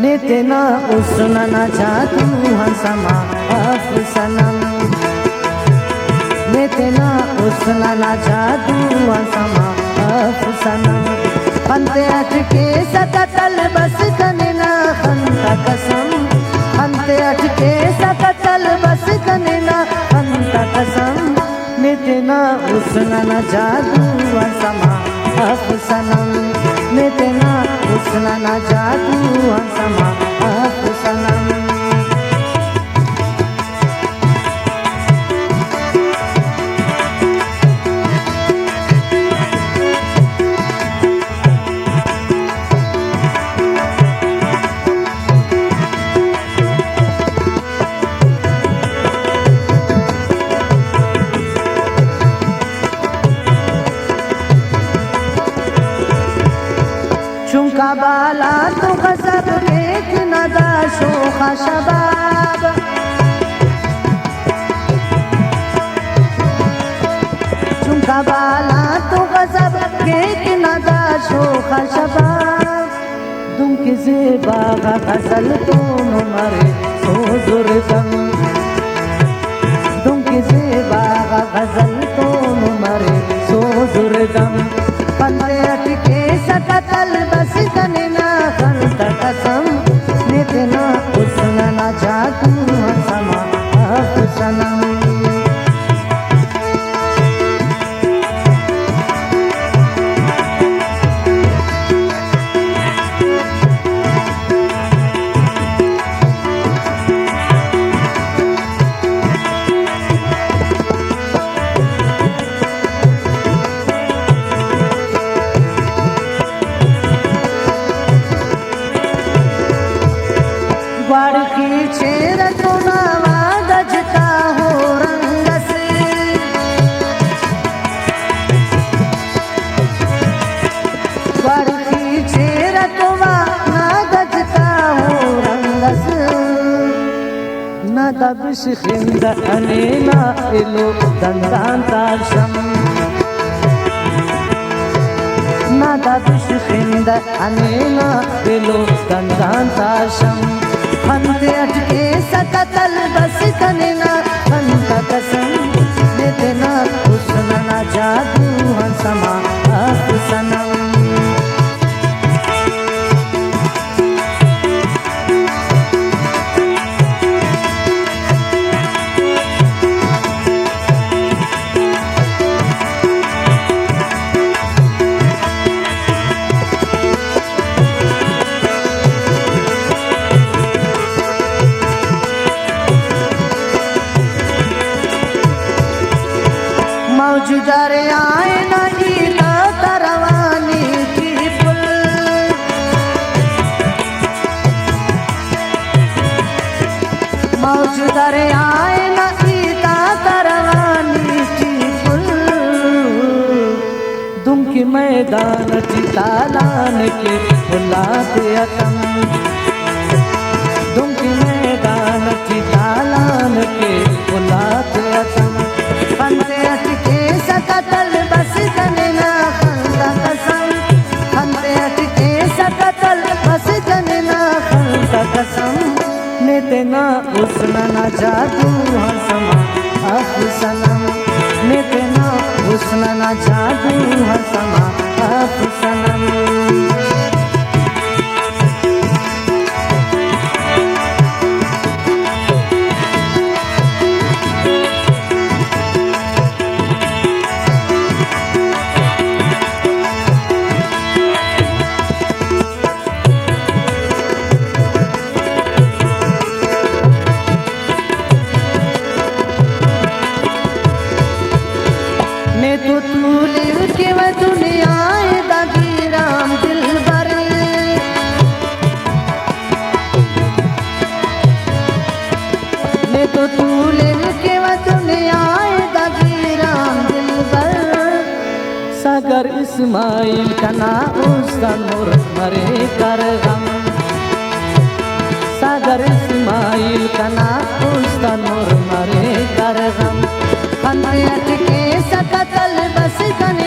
नितना उसना न जादू हंसमा अफसनम नितना उसना न जादू हंसमा अफसनम हंते अटके सकतल बस कनना हंता कसम हंते अटके सकतल बस कनना हंता कसम नितना उसना न जादू हंसमा अफसनम नितना उसना न जादू हंसमा अफसनम चुंका बाला तो गजब एक नदा शोखा शबाब चुंका बाला तो गजब एक नदा शोखा शबाब तुम किसे बागा गजल तो मरे सोजुर दम तुम किसे बागा गजल तो मरे सोजुर दम पंदे अटके सकतल बस कनना खंता कसम नितना उसना न जादू हंसमा अफसनम बाड़ की चेर तो नावा गजता हो रंग से बाड़ की चेर तो ना गजता हो रंग से न दबिश खिंद अनेना इलो दंदान ताशम न दबिश खिंद अनेना इलो दंदान ताशम हंते अटके सकतल बस कनना हंता कसम नितना उसना न जादू हंसमा अफसनम मौजूदा रे आए नहीं ना करवानी की पुल मौजूदा रे आए नहीं ना करवानी की पुल दुम की मैदान चितालान के बुलाते अतम दुम की मैदान चितालान के बुलाते अतम हंते अटके सकतल बस कनना खंता कसम हंते अटके सकतल बस कनना खंता कसम नितना उसना न जादू हंसमा अफसनम नितना उसना न जादू हंसमा अफसनम ने तो तू लिव के व दुनिया दागी राम दिल ये तो तूले के वतन आएगा गिरान दिल पर। सागर इस्माइल का ना उसका नूर मरे कर गम, सागर इस्माइल का ना उसका नूर मरे कर गम। के सकतल बस कने